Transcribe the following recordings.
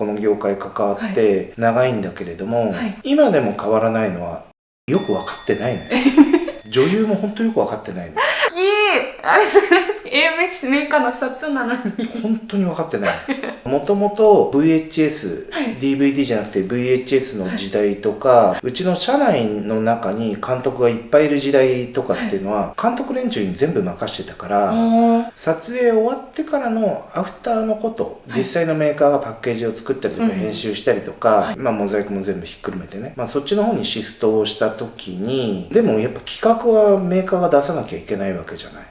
この業界関わって長いんだけれども、今でも変わらないのはよく分かってないのよ。女優も本当よく分かってないのよ。あれじゃないですか、AMC メーカーの社長なのに本当に分かってない。もともと VHS、DVD じゃなくて VHS の時代とか、うちの社内の中に監督がいっぱいいる時代とかっていうのは、監督連中に全部任してたから、撮影終わってからのアフターのこと、実際のメーカーがパッケージを作ったりとか編集したりとか、モザイクも全部ひっくるめてね、そっちの方にシフトをした時に、でもやっぱ企画はメーカーが出さなきゃいけないわけじゃない。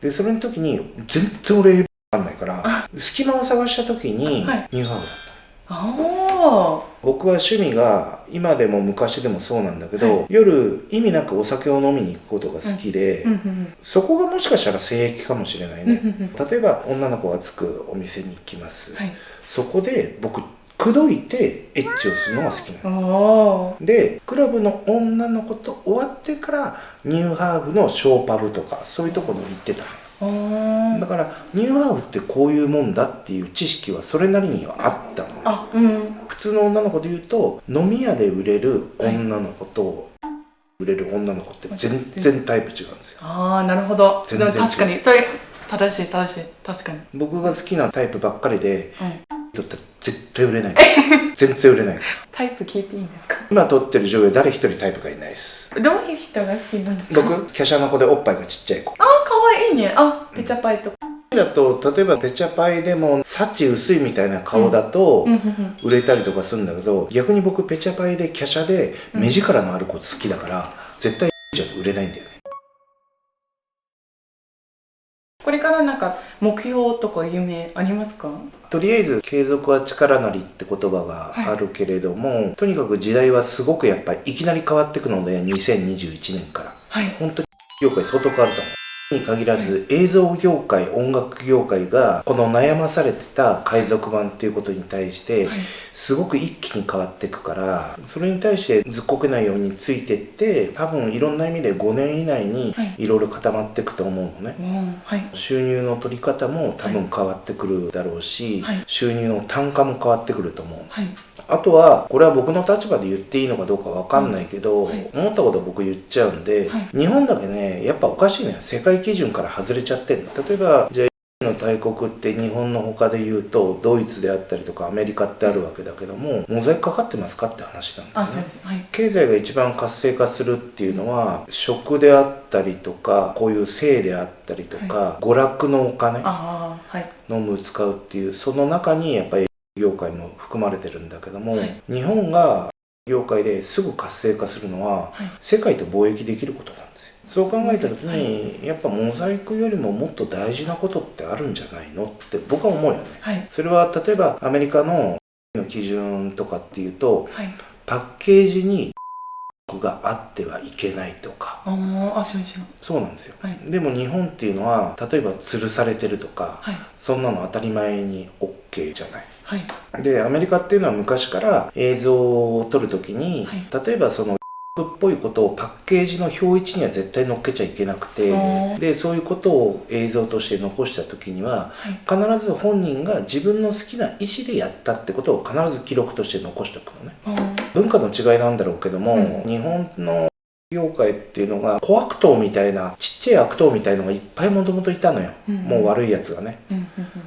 でそれの時に全然俺分かんないから隙間を探した時にニューハーフだった。僕は趣味が今でも昔でもそうなんだけど、夜意味なくお酒を飲みに行くことが好きで、そこがもしかしたら性癖かもしれないね。例えば女の子がつくお店に行きます、そこで僕口説いてエッチをするのが好きなので、クラブの女の子と終わってからニューハーフのショーパブとかそういうところに行ってたの。だからニューハーフってこういうもんだっていう知識はそれなりにはあったの。普通の女の子で言うと飲み屋で売れる女の子と売れる女の子って全然タイプ違うんですよ。なるほど。でも確かにそれ正しい確かに。僕が好きなタイプばっかりで、だったら絶対売れない。全然売れない。タイプ聞いていいんですか？今撮ってる女優誰一人タイプがいないです。どういう人が好きなんですか？僕華奢な子でおっぱいがちっちゃい子。かわいいね。ペチャパイとかだと、例えばペチャパイでも幸薄いみたいな顔だと売れたりとかするんだけど、逆に僕ペチャパイで華奢で目力のある子好きだから、絶対じゃ売れないんだよね。これからなんか目標とか夢ありますか？とりあえず継続は力なりって言葉があるけれども、とにかく時代はすごくやっぱりいきなり変わっていくので、2021年から、本当に業界相当変わると思う。に限らず映像業界、音楽業界がこの悩まされてた海賊版っていうことに対してすごく一気に変わっていくから、それに対してずっこけないようについてって、多分いろんな意味で5年以内にいろいろ固まっていくと思うのね。収入の取り方も多分変わってくるだろうし、収入の単価も変わってくると思う。あとはこれは僕の立場で言っていいのかどうかわかんないけど、思ったこと僕言っちゃうんで、日本だけねやっぱおかしいのよ。世界基準から外れちゃってんの。例えばじゃあの大国って日本の他で言うとドイツであったりとかアメリカってあるわけだけども、モザイクかかってますかって話なんだよね。経済が一番活性化するっていうのは食であったりとか、こういう性であったりとか、娯楽のお金、飲む使うっていう、その中にやっぱり業界も含まれてるんだけども、日本が業界ですぐ活性化するのは、世界と貿易できることなんですよ。そう考えた時に、やっぱモザイクよりももっと大事なことってあるんじゃないのって僕は思うよね。それは例えばアメリカの基準とかっていうと、パッケージにがあってはいけないとか、そうなんですよ。でも日本っていうのは例えば吊るされてるとか、そんなの当たり前に OK じゃない。でアメリカっていうのは昔から映像を撮るときに、例えばそのっぽいことをパッケージの表一には絶対載っけちゃいけなくて、でそういうことを映像として残した時には、必ず本人が自分の好きな意思でやったってことを必ず記録として残しておくのね。文化の違いなんだろうけども、日本の業界っていうのが小悪党みたいな、ちっちゃい悪党みたいのがいっぱいもともといたのよ、もう悪いやつがね。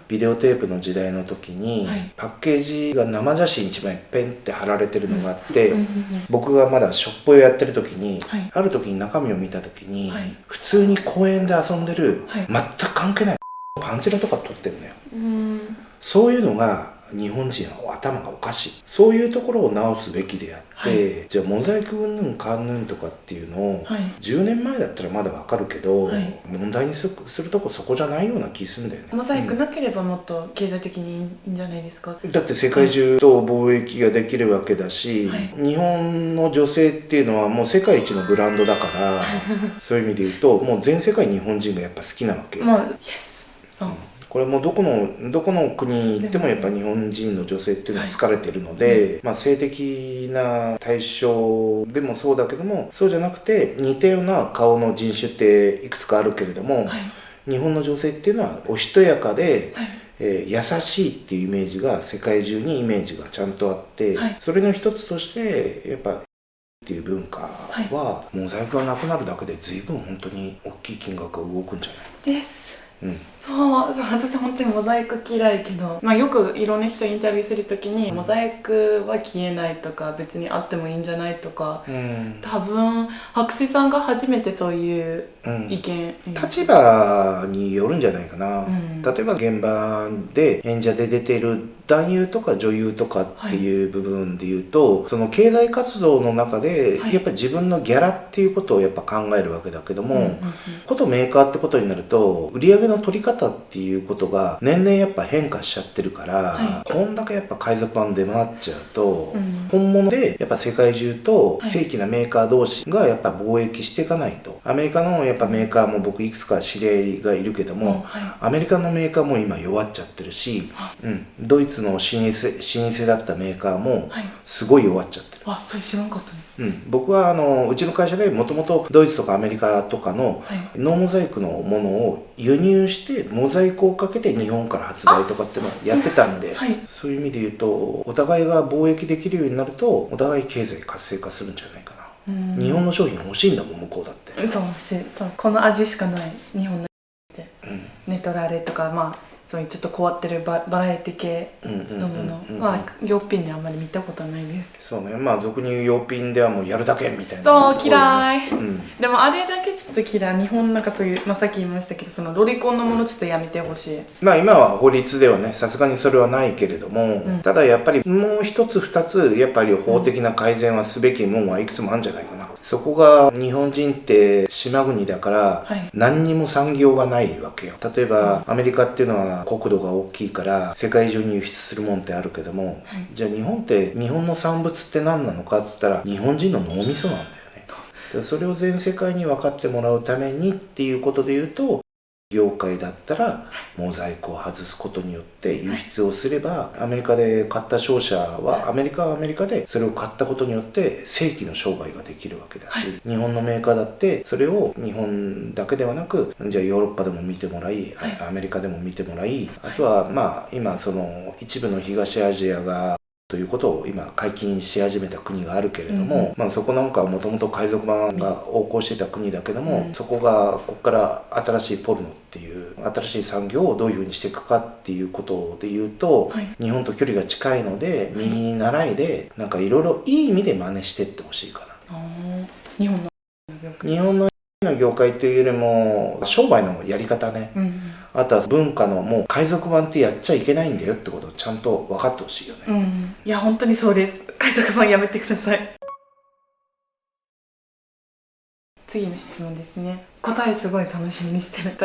ビデオテープの時代の時に、パッケージが生写真1枚ペンって貼られてるのがあって、僕がまだしょっぽいをやってる時に、ある時に中身を見た時に、普通に公園で遊んでる、全く関係ないパンチラとか撮ってるのよ。そういうのが日本人は頭がおかしい。そういうところを直すべきであって、じゃあモザイクうんぬんかんぬんとかっていうのを、10年前だったらまだわかるけど、問題にするとこそこじゃないような気するんだよね。モザイクなければもっと経済的にいいんじゃないですか。だって世界中と貿易ができるわけだし、日本の女性っていうのはもう世界一のブランドだからそういう意味で言うともう全世界日本人がやっぱ好きなわけ。これもどこの国に行ってもやっぱ日本人の女性っていうのは好かれてるので、性的な対象でもそうだけども、そうじゃなくて似たような顔の人種っていくつかあるけれども、日本の女性っていうのはおしとやかで、優しいっていうイメージが世界中にイメージがちゃんとあって、はい、それの一つとしてやっぱっていう文化は、モザイクがなくなるだけで随分本当に大きい金額が動くんじゃないです。うん、そう私本当にモザイク嫌いけど、よくいろんな人インタビューするときに、モザイクは消えないとか別にあってもいいんじゃないとか、多分白水さんが初めてそういう意見、立場によるんじゃないかな、例えば現場で演者で出てる男優とか女優とかっていう部分で言うと、その経済活動の中でやっぱり自分のギャラっていうことをやっぱ考えるわけだけども、ことメーカーってことになると売上の取り方っていうことが年々やっぱ変化しちゃってるから、こんだけやっぱ海賊版出回っちゃうと、本物でやっぱ世界中と正規なメーカー同士がやっぱ貿易していかないと。アメリカのやっぱメーカーも僕いくつか知り合いがいるけども、アメリカのメーカーも今弱っちゃってるし、ドイツの老舗だったメーカーもすごい弱っちゃってる。それ知らんかったね。僕はうちの会社でもともとドイツとかアメリカとかのノーモザイクのものを輸入してモザイクをかけて日本から発売とかっていうのをやってたんで、そういう意味で言うとお互いが貿易できるようになるとお互い経済活性化するんじゃないかな。日本の商品欲しいんだもん向こうだって。そう欲しい。そうこの味しかない日本のって、ネトラレとかそういうちょっと変わってるバラエティ系のもの、洋品であんまり見たことないです。そうね、俗に言う洋品ではもうやるだけみたいな。そう嫌い、でもあれだけちょっと嫌い。日本なんかそういう、さっき言いましたけど、そのロリコンのものちょっとやめてほしい。今は法律ではねさすがにそれはないけれども、ただやっぱりもう一つ二つやっぱり法的な改善はすべきもんはいくつもあるんじゃないかな。そこが日本人って島国だから何にも産業がないわけよ。例えばアメリカっていうのは国土が大きいから世界中に輸出するもんってあるけども、じゃあ日本の産物って何なのかっつったら日本人の脳みそなんだよね。でそれを全世界に分かってもらうためにっていうことで言うと、業界だったらモザイクを外すことによって輸出をすれば、アメリカで買った商社はアメリカはアメリカでそれを買ったことによって正規の商売ができるわけだし、日本のメーカーだってそれを日本だけではなくじゃあヨーロッパでも見てもらい、アメリカでも見てもらい、あとは今その一部の東アジアがということを今解禁し始めた国があるけれども、そこなんかはもともと海賊版が横行してた国だけども、そこがここから新しいポルノっていう新しい産業をどういうふうにしていくかっていうことで言うと、日本と距離が近いので右に習いでなんかいろいろいい意味で真似していってほしいかな。日本の業界っていうよりも商売のやり方ね、あとは文化のもう海賊版ってやっちゃいけないんだよってことをちゃんと分かってほしいよね。いや本当にそうです。海賊版やめてください。次の質問ですね。答えすごい楽しみにしてる。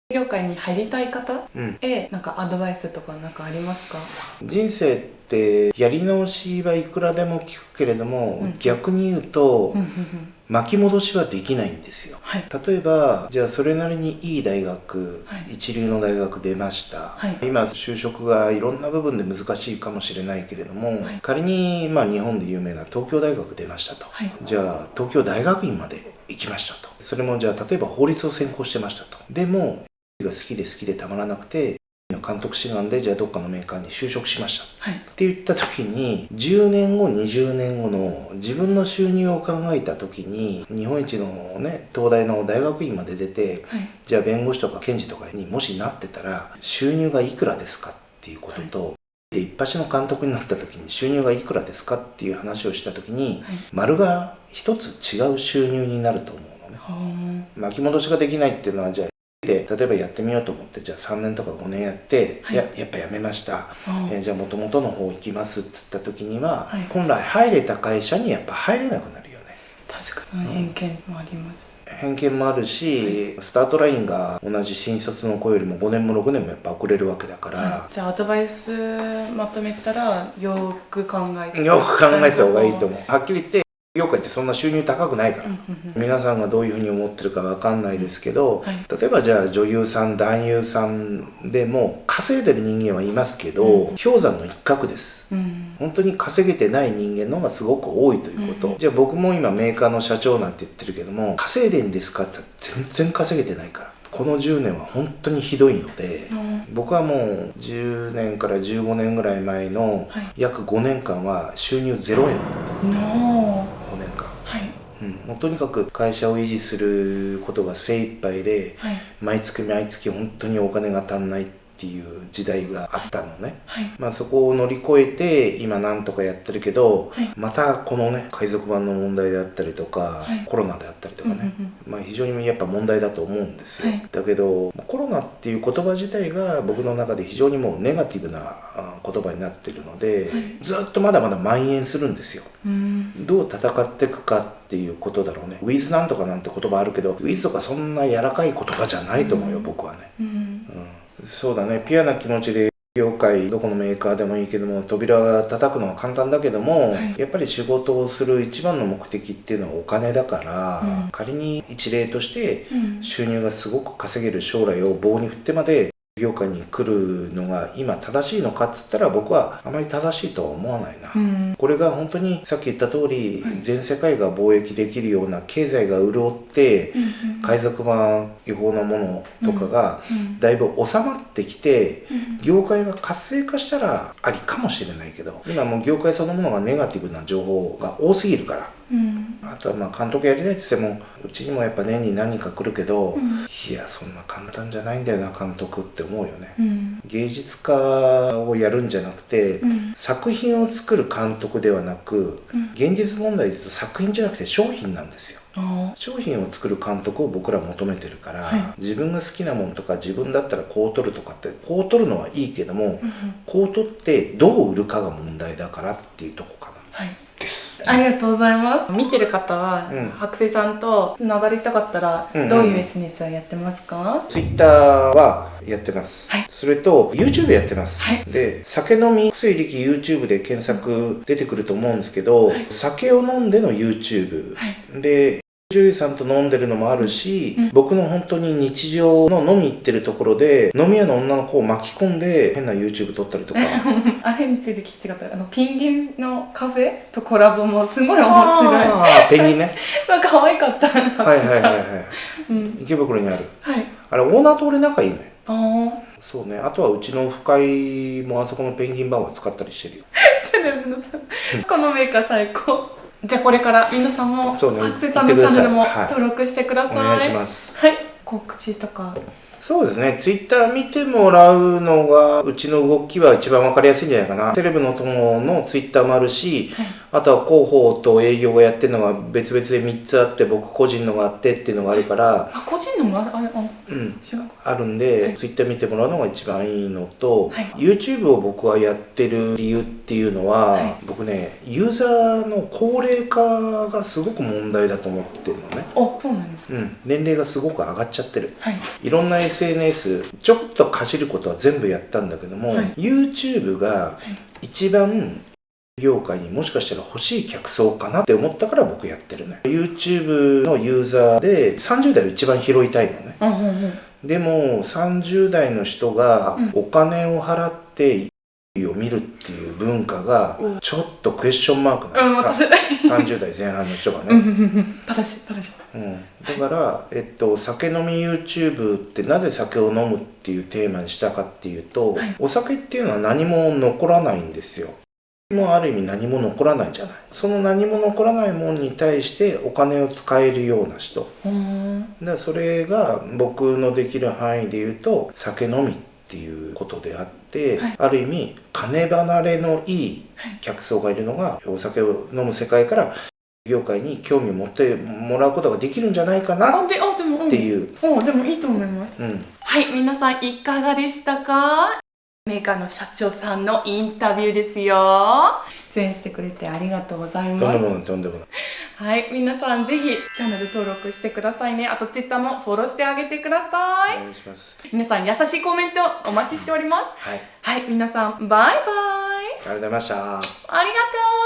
業界に入りたい方へなんかアドバイスとかなんかありますか？人生ってやり直しはいくらでも聞くけれども、逆に言うと巻き戻しはできないんですよ。例えばじゃあそれなりにいい大学、一流の大学出ました、今就職がいろんな部分で難しいかもしれないけれども、仮に日本で有名な東京大学出ましたと、じゃあ東京大学院まで行きましたと。それもじゃあ例えば法律を専攻してましたと。でもが好きでたまらなくて監督志願でじゃあどっかのメーカーに就職しました、って言った時に10年後20年後の自分の収入を考えた時に日本一のね東大の大学院まで出て、じゃあ弁護士とか検事とかにもしなってたら収入がいくらですかっていうことと、で一発の監督になった時に収入がいくらですかっていう話をした時に、丸が一つ違う収入になると思うのね。巻き戻しができないっていうのはじゃあで例えばやってみようと思ってじゃあ3年とか5年やって、やっぱやめました、じゃあ元々の方行きますって言った時には、本来入れた会社にやっぱ入れなくなるよね。確かに偏見もあります。偏見もあるし、スタートラインが同じ新卒の子よりも5年も6年もやっぱ遅れるわけだから、じゃあアドバイスまとめたらよく考えた方がいいと思う。はっきり言って業界ってそんな収入高くないから、皆さんがどういうふうに思ってるかわかんないですけど、例えばじゃあ女優さん男優さんでも稼いでる人間はいますけど、氷山の一角です、本当に稼げてない人間の方がすごく多いということ、じゃあ僕も今メーカーの社長なんて言ってるけども稼いでんですかって言ったら全然稼げてないから。この10年は本当にひどいので、僕はもう10年から15年ぐらい前の約5年間は収入0円なの。5年間。もうとにかく会社を維持することが精一杯で、毎月毎月本当にお金が足んないっていう時代があったのね、そこを乗り越えて今なんとかやってるけど、またこのね海賊版の問題であったりとか、コロナであったりとかね、非常にやっぱ問題だと思うんですよ、だけどコロナっていう言葉自体が僕の中で非常にもうネガティブな言葉になってるので、ずっとまだまだ蔓延するんですよ、どう戦っていくかっていうことだろうね。ウィズなんとかなんて言葉あるけど、ウィズとかそんな柔らかい言葉じゃないと思うよ、僕はね、そうだね。ピュアな気持ちで業界どこのメーカーでもいいけども扉が叩くのは簡単だけども、やっぱり仕事をする一番の目的っていうのはお金だから、仮に一例として収入がすごく稼げる将来を棒に振ってまで業界に来るのが今正しいのかっつったら僕はあまり正しいとは思わないな、これが本当にさっき言った通り、全世界が貿易できるような経済が潤って、海賊版違法なものとかがだいぶ収まってきて、業界が活性化したらありかもしれないけど、今もう業界そのものがネガティブな情報が多すぎるから、あとは監督やりたいって言ってもうちにもやっぱ年に何人か来るけど、いやそんな簡単じゃないんだよな監督って思うよね、芸術家をやるんじゃなくて、作品を作る監督ではなく、現実問題で言うと作品じゃなくて商品なんですよ。商品を作る監督を僕ら求めてるから、自分が好きなものとか自分だったらこう取るとかってこう取るのはいいけども、こう取ってどう売るかが問題だからっていうとこかな、です。ありがとうございます。見てる方は、白水さんとつながりたかったら、どういう SNS をやってますか？Twitter はやってます。それと YouTube やってます。で、酒飲み薬力 YouTube で検索出てくると思うんですけど、酒を飲んでの YouTube、で女優さんと飲んでるのもあるし、僕の本当に日常の飲み行ってるところで飲み屋の女の子を巻き込んで変な YouTube 撮ったりとかあれについて聞きたかった。ペンギンのカフェとコラボもすごい面白い。ペンギンね可愛かった。池袋にある、あれオーナーと俺仲いいのよ。そうね。あとはうちのオフ会もあそこのペンギンバーは使ったりしてるよ。セレブのこのメーカー最高。じゃあこれから皆さんも白水さんのチャンネルも登録してください。お願いします。告知とか。そうですね。ツイッター見てもらうのがうちの動きは一番わかりやすいんじゃないかな。セレブの友のツイッターもあるし、あとは広報と営業がやってるのが別々で3つあって、僕個人のがあってっていうのがあるから、個人のもあるんで、ツイッター見てもらうのが一番いいのと、YouTube を僕はやってる理由っていうのは、僕ねユーザーの高齢化がすごく問題だと思ってるのね。そうなんですか。年齢がすごく上がっちゃってる、いろんな SNS ちょっとかじることは全部やったんだけども、YouTube が一番業界にもしかしたら欲しい客層かなって思ったから僕やってるね。 YouTube のユーザーで30代を一番拾いたいのね、でも30代の人がお金を払ってを見るっていう文化がちょっとクエスチョンマークなんです、30代前半の人がね。だから、酒飲み YouTube ってなぜ酒を飲むっていうテーマにしたかっていうと、お酒っていうのは何も残らないんですよ。もうある意味何も残らないじゃない。その何も残らないものに対してお金を使えるような人、だからそれが僕のできる範囲で言うと酒飲みっていうことであって、ある意味金離れのいい客層がいるのがお酒を飲む世界から業界に興味を持ってもらうことができるんじゃないかなっていう。でもいいと思います。はい、皆さんいかがでしたか？メーカーの社長さんのインタビューですよ。出演してくれてありがとうございます。とんでもないとんでもない。はい、皆さんぜひチャンネル登録してくださいね。あと Twitter もフォローしてあげてください。お願いします。皆さん優しいコメントお待ちしております。はい、皆さんバイバイ。ありがとうございました。ありがとう。